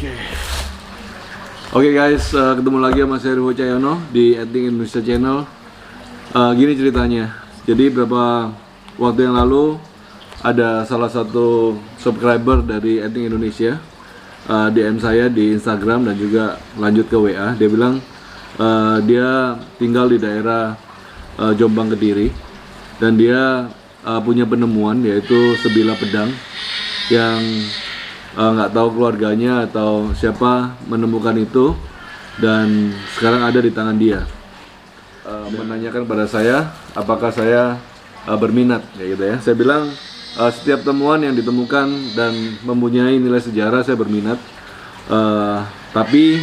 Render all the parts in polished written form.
Oke. Oke guys, ketemu lagi sama saya Rivo Cahyono di Etnik Indonesia Channel. Gini ceritanya. Jadi beberapa waktu yang lalu ada salah satu subscriber dari Etnik Indonesia DM saya di Instagram dan juga lanjut ke WA. Dia bilang dia tinggal di daerah Jombang Kediri dan dia punya penemuan yaitu sebilah pedang yang nggak tahu keluarganya atau siapa menemukan itu dan sekarang ada di tangan dia. Menanyakan pada saya apakah saya berminat kayak gitu ya. Saya bilang setiap temuan yang ditemukan dan mempunyai nilai sejarah saya berminat. Tapi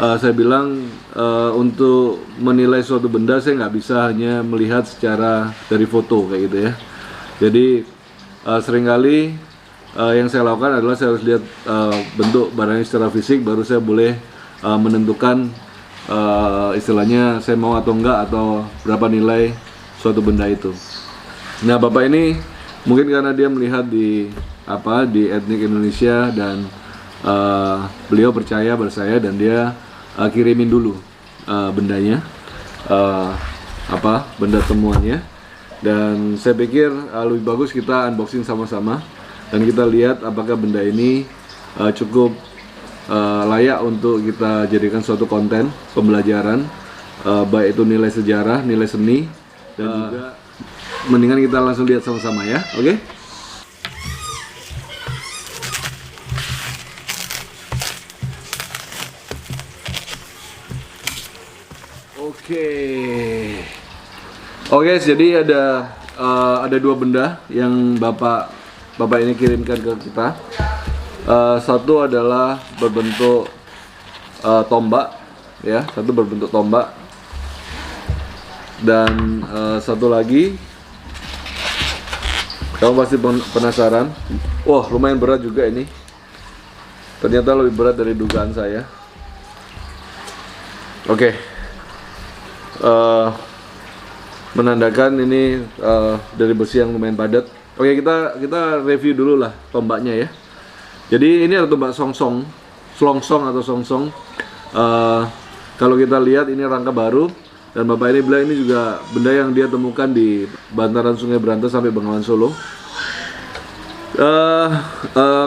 saya bilang untuk menilai suatu benda saya nggak bisa hanya melihat secara dari foto kayak gitu ya. Jadi seringkali yang saya lakukan adalah saya harus lihat bentuk barangnya secara fisik, baru saya boleh menentukan istilahnya saya mau atau enggak atau berapa nilai suatu benda itu. Nah, bapak ini mungkin karena dia melihat di Etnik Indonesia dan beliau percaya pada saya dan dia kirimin dulu bendanya, benda temuannya, dan saya pikir lebih bagus kita unboxing sama-sama dan kita lihat apakah benda ini cukup layak untuk kita jadikan suatu konten pembelajaran, baik itu nilai sejarah, nilai seni, dan juga mendingan kita langsung lihat sama-sama ya, oke? Oke, jadi ada dua benda yang bapak ini kirimkan ke kita. Satu adalah berbentuk tombak, ya, satu berbentuk tombak, dan satu lagi, kamu pasti penasaran. Wah, lumayan berat juga ini. Ternyata lebih berat dari dugaan saya. Oke. Menandakan ini dari besi yang lumayan padat. Oke, kita review dulu lah tombaknya ya. Jadi ini ada tombak selongsong atau songsong. Kalau kita lihat ini rangka baru dan bapak ini bilang ini juga benda yang dia temukan di bantaran Sungai Berantas sampai Bengawan Solo.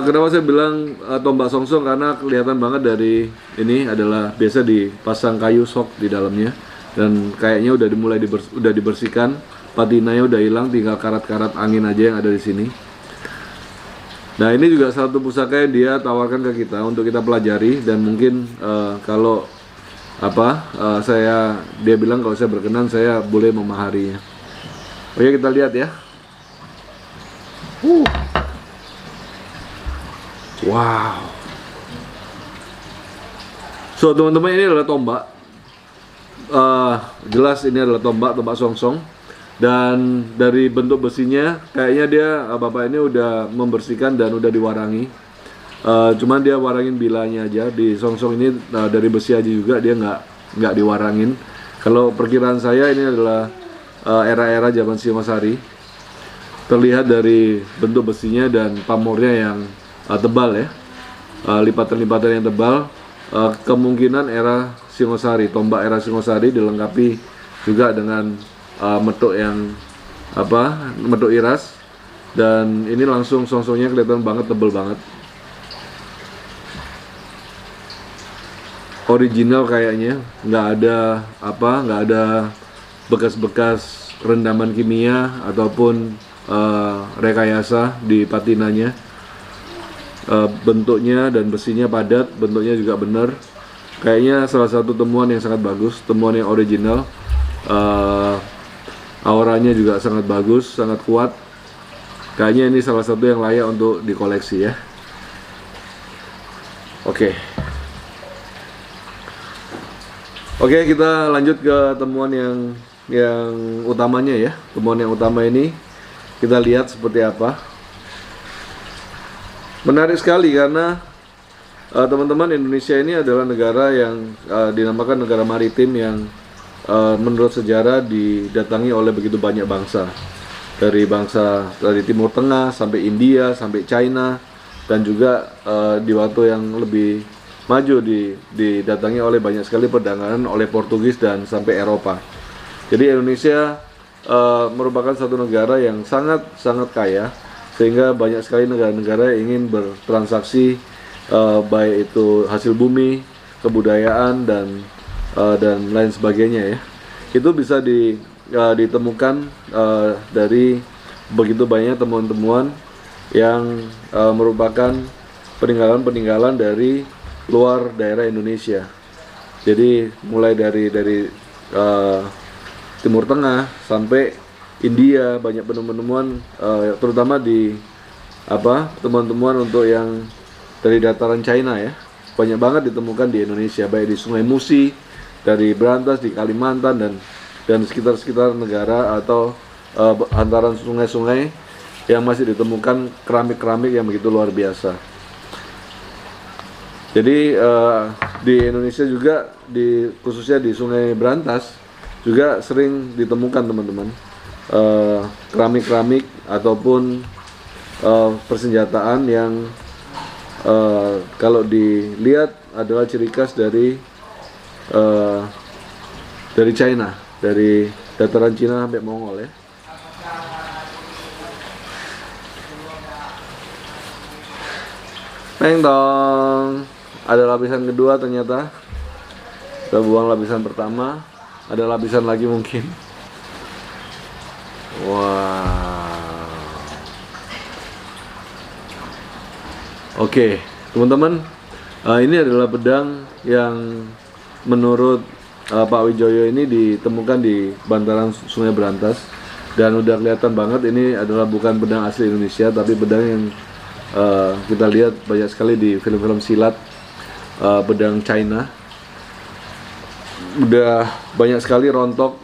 Kenapa saya bilang tombak songsong? Karena kelihatan banget dari ini adalah biasa dipasang kayu sok di dalamnya dan kayaknya udah dibersihkan. Patinanya udah hilang, tinggal karat-karat angin aja yang ada di sini. Nah, ini juga satu pusaka yang dia tawarkan ke kita untuk kita pelajari dan mungkin kalau dia bilang kalau saya berkenan saya boleh memaharinya. Oke, kita lihat ya. Wow. So teman-teman, ini adalah tombak. Jelas ini adalah tombak songsong. Dan dari bentuk besinya kayaknya dia bapak ini udah membersihkan dan udah diwarangi. Cuman dia warangin bilanya aja. Di songsong ini dari besi aja juga, dia nggak diwarangin. Kalau perkiraan saya ini adalah era-era zaman Singosari. Terlihat dari bentuk besinya dan pamornya yang tebal ya, lipatan-lipatan yang tebal. Kemungkinan era Singosari, tombak era Singosari, dilengkapi juga dengan metuk iras, dan ini langsung songsongnya kelihatan banget, tebel banget, original kayaknya, nggak ada bekas-bekas rendaman kimia ataupun rekayasa di patinanya. Bentuknya dan besinya padat, bentuknya juga benar. Kayaknya salah satu temuan yang sangat bagus, temuan yang original. Auranya juga sangat bagus, sangat kuat. Kayaknya ini salah satu yang layak untuk dikoleksi ya. Oke, kita lanjut ke temuan yang utamanya ya. Temuan yang utama ini kita lihat seperti apa. Menarik sekali karena teman-teman, Indonesia ini adalah negara yang dinamakan negara maritim yang menurut sejarah didatangi oleh begitu banyak bangsa. Dari Timur Tengah sampai India sampai China dan juga di waktu yang lebih maju didatangi oleh banyak sekali perdagangan oleh Portugis dan sampai Eropa. Jadi Indonesia merupakan satu negara yang sangat kaya, sehingga banyak sekali negara-negara yang ingin bertransaksi, baik itu hasil bumi, kebudayaan dan lain sebagainya ya. Itu bisa ditemukan dari begitu banyak temuan-temuan yang merupakan peninggalan-peninggalan dari luar daerah Indonesia. Jadi mulai dari Timur Tengah sampai India, banyak penemuan-penemuan, terutama di temuan-temuan untuk yang dari dataran China ya, banyak banget ditemukan di Indonesia, baik di Sungai Musi, dari Brantas, di Kalimantan dan sekitar negara atau antaran sungai-sungai yang masih ditemukan keramik-keramik yang begitu luar biasa. Jadi di Indonesia juga, khususnya di Sungai Brantas juga sering ditemukan teman-teman keramik-keramik ataupun persenjataan yang kalau dilihat adalah ciri khas dari China, dari dataran Cina sampai Mongol ya. Peng dong, ada lapisan kedua ternyata. Kita buang lapisan pertama, ada lapisan lagi mungkin. Wow. Oke, teman-teman, ini adalah pedang yang menurut Pak Wijoyo ini ditemukan di bantaran Sungai Brantas, dan udah kelihatan banget ini adalah bukan pedang asli Indonesia, tapi pedang yang kita lihat banyak sekali di film-film silat, pedang China. Udah banyak sekali rontok,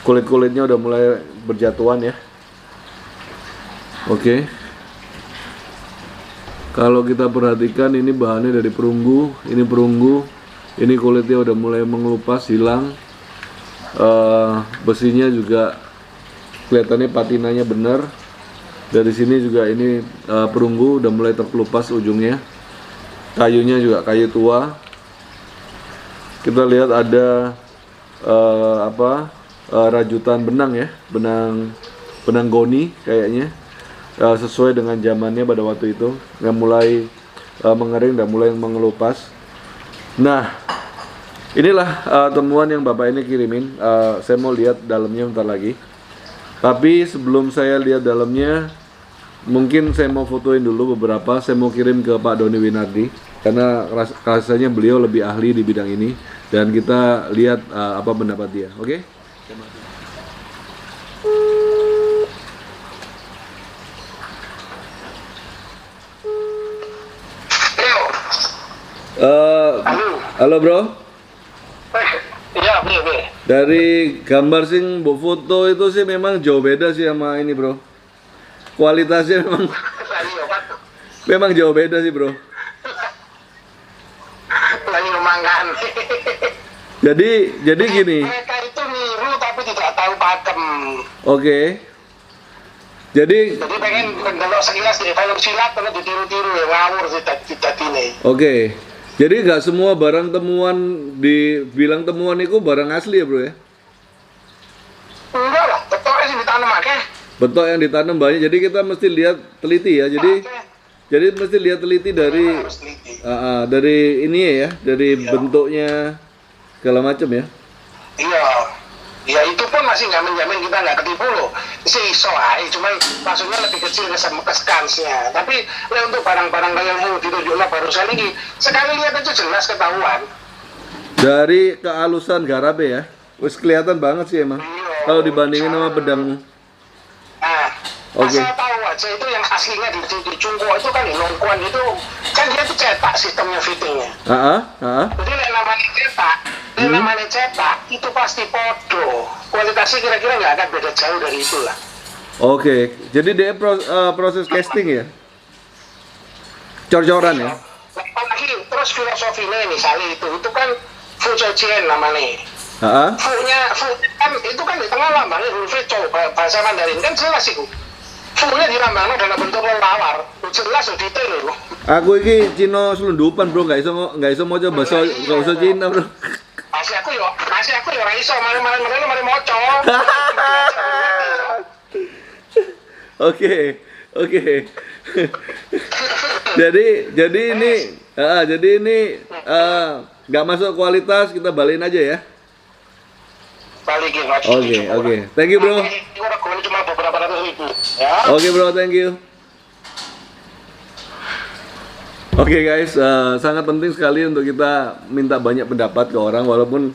kulit-kulitnya udah mulai berjatuhan ya. Oke. Kalau kita perhatikan, ini bahannya dari perunggu, ini kulitnya udah mulai mengelupas, hilang. Besinya juga kelihatannya patinanya benar. Dari sini juga ini perunggu udah mulai terkelupas ujungnya. Kayunya juga kayu tua. Kita lihat ada rajutan benang ya, benang goni kayaknya, sesuai dengan zamannya pada waktu itu, yang mulai mengering dan mulai mengelupas. Nah, inilah temuan yang Bapak ini kirimin. Saya mau lihat dalamnya bentar lagi. Tapi sebelum saya lihat dalamnya, mungkin saya mau fotoin dulu beberapa. Saya mau kirim ke Pak Doni Winardi, karena rasanya beliau lebih ahli di bidang ini, dan kita lihat apa pendapat dia. Oke? Halo bro. Iya, bro. Dari gambar sing mbok foto itu sih memang jauh beda sih sama ini bro. Kualitasnya memang jauh beda sih bro. Lagi memangkan. Jadi gini. Mereka itu niru tapi tidak tahu pakem. Oke. Jadi pengen mendelok sekilas di film silat terus ditiru-tiru ya, ngawur tidak ini. Oke. Jadi nggak semua barang temuan dibilang temuan itu barang asli ya bro ya? Enggak lah, betul sih ditanam aja. Betul yang ditanam banyak. Jadi kita mesti lihat teliti ya. Jadi mesti lihat teliti dari ini ya, dari bentuknya segala macam ya. Iya. Ya itu pun masih nggak menjamin kita nggak ketipu loh. Iso aja, cuman maksudnya lebih kecil ke skansnya. Tapi untuk barang-barang yang ditunjukkan barusan ini, sekali lihat aja jelas ketahuan. Dari kehalusan garape ya, wis kelihatan banget sih emang. Kalau dibandingin sama pedangmu. Nah, asal tahu aja itu yang aslinya di Cungko itu kan di Longkuan itu kan dia tuh cetak sistemnya fittingnya. Jadi namanya cetak itu pasti podo, kualitasnya kira-kira nggak akan beda jauh dari itulah. Oke, jadi dia proses casting ya, cor-coran ya. Apalagi terus filosofinya misalnya itu kan Fujian namanya. Fu kan itu kan di tengah lambangnya huruf C, bahasa Mandarin kan jelas itu. Fullnya dilambangno dalam bentuk lawar. Jelas detail lho. Aku iki Cina selundupan, Bro, nggak iso maca bahasa Cina, Bro. Masih aku yo ora iso mari maca. Oke. Jadi ini nggak masuk kualitas, kita balikin aja ya. Balikin. Oke. Thank you, Bro. Cuma beberapa ratus ribu. Ya. Oke, Bro, thank you. Oke, guys, sangat penting sekali untuk kita minta banyak pendapat ke orang, walaupun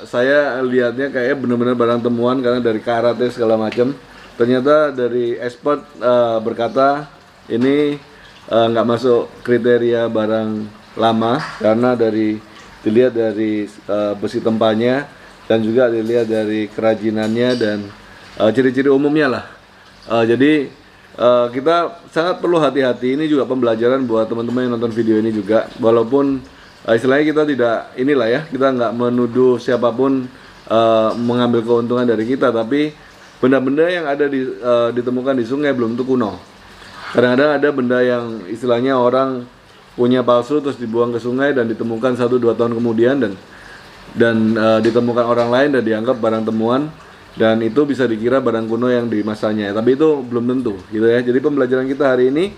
saya lihatnya kayak benar-benar barang temuan karena dari karate segala macam. Ternyata dari expert berkata ini nggak masuk kriteria barang lama karena dilihat dari besi tempanya dan juga dilihat dari kerajinannya dan ciri-ciri umumnya lah. Jadi kita sangat perlu hati-hati. Ini juga pembelajaran buat teman-teman yang nonton video ini juga. Walaupun istilahnya kita tidak kita nggak menuduh siapapun mengambil keuntungan dari kita, tapi benda-benda yang ada ditemukan di sungai belum tentu kuno. Kadang-kadang ada benda yang istilahnya orang punya palsu terus dibuang ke sungai dan ditemukan 1-2 tahun kemudian dan ditemukan orang lain dan dianggap barang temuan. Dan itu bisa dikira barang kuno yang di masanya, tapi itu belum tentu, gitu ya. Jadi pembelajaran kita hari ini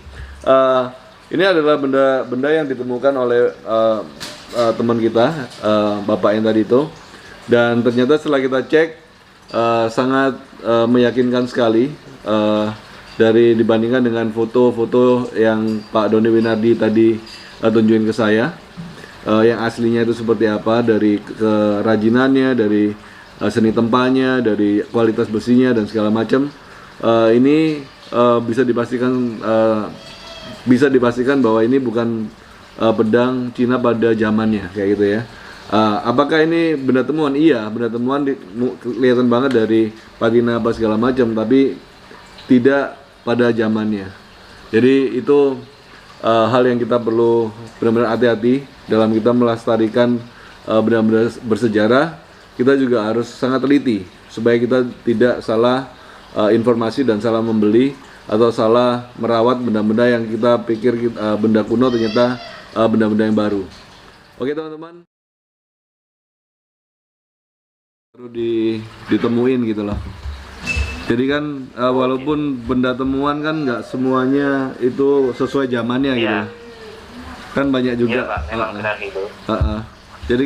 adalah benda yang ditemukan oleh teman kita, bapak yang tadi itu, dan ternyata setelah kita cek sangat meyakinkan sekali dari dibandingkan dengan foto-foto yang Pak Doni Winardi tadi tunjukin ke saya, yang aslinya itu seperti apa, dari kerajinannya, dari seni tempanya, dari kualitas besinya dan segala macam. Ini bisa dipastikan bahwa ini bukan pedang Cina pada zamannya kayak gitu ya. Apakah ini benda temuan? Iya, benda temuan kelihatan banget dari patina apa segala macam, tapi tidak pada zamannya. Jadi itu hal yang kita perlu benar-benar hati-hati dalam kita melestarikan benda-benda bersejarah. Kita juga harus sangat teliti supaya kita tidak salah informasi dan salah membeli atau salah merawat benda-benda yang kita pikir benda kuno, ternyata benda-benda yang baru. Oke teman-teman, baru ditemuin gitu loh. Jadi kan walaupun benda temuan kan nggak semuanya itu sesuai zamannya gitu. Kan banyak juga. Iya, Pak, memang benar gitu. Jadi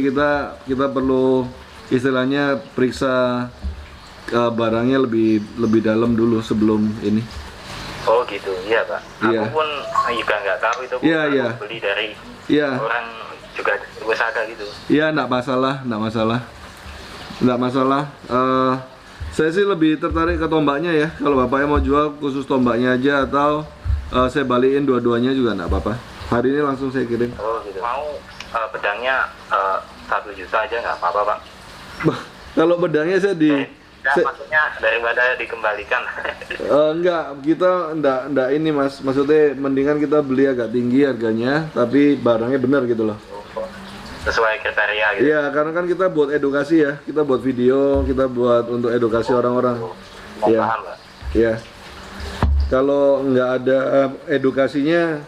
kita perlu istilahnya periksa barangnya lebih dalam dulu sebelum ini. Oh gitu, iya Pak. Iya. Aku pun juga nggak tahu itu. Iya. Beli dari orang juga usaha gitu. Iya, nggak masalah. Saya sih lebih tertarik ke tombaknya ya. Kalau bapaknya mau jual khusus tombaknya aja atau saya balikin dua-duanya juga nggak apa-apa. Hari ini langsung saya kirim. Oh gitu. Mau pedangnya 1 juta aja nggak apa-apa Pak? Kalau pedangnya saya maksudnya daripada dikembalikan. Enggak, kita enggak ini Mas. Maksudnya mendingan kita beli agak tinggi harganya, tapi barangnya benar gitu loh. Sesuai kriteria gitu. Iya, karena kan kita buat edukasi ya. Kita buat video, kita buat untuk edukasi orang-orang. Iya. Paham, Pak. Iya. Kalau nggak ada edukasinya,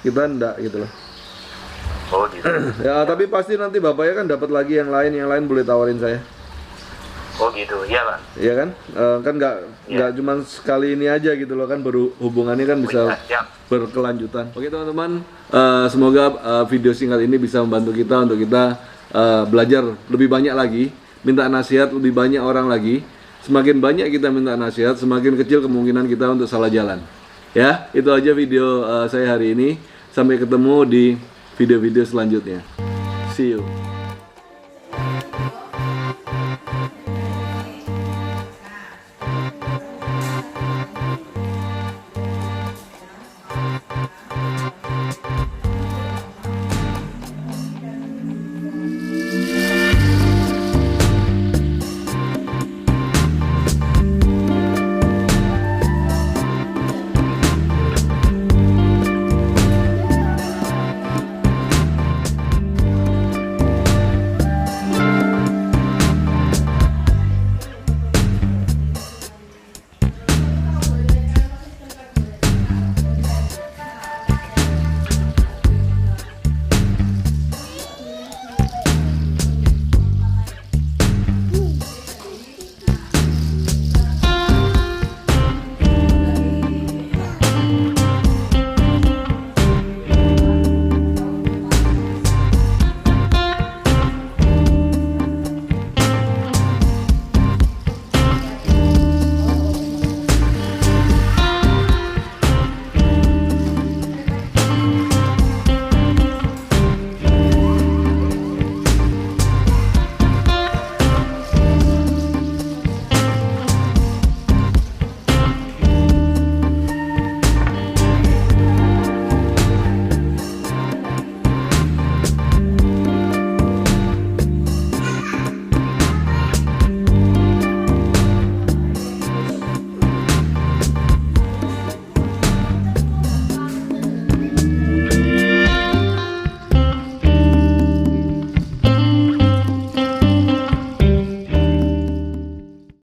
kita enggak gitu loh. Oh gitu. Ya, tapi pasti nanti bapaknya kan dapat lagi yang lain boleh tawarin saya. Oh gitu, iya Pak. Iya kan? Kan nggak cuma sekali ini aja gitu loh kan, baru hubungannya kan bisa berkelanjutan. Oke teman-teman, semoga video singkat ini bisa membantu kita untuk kita belajar lebih banyak lagi, minta nasihat lebih banyak orang lagi. Semakin banyak kita minta nasihat, semakin kecil kemungkinan kita untuk salah jalan. Ya, itu aja video saya hari ini. Sampai ketemu di video-video selanjutnya. See you.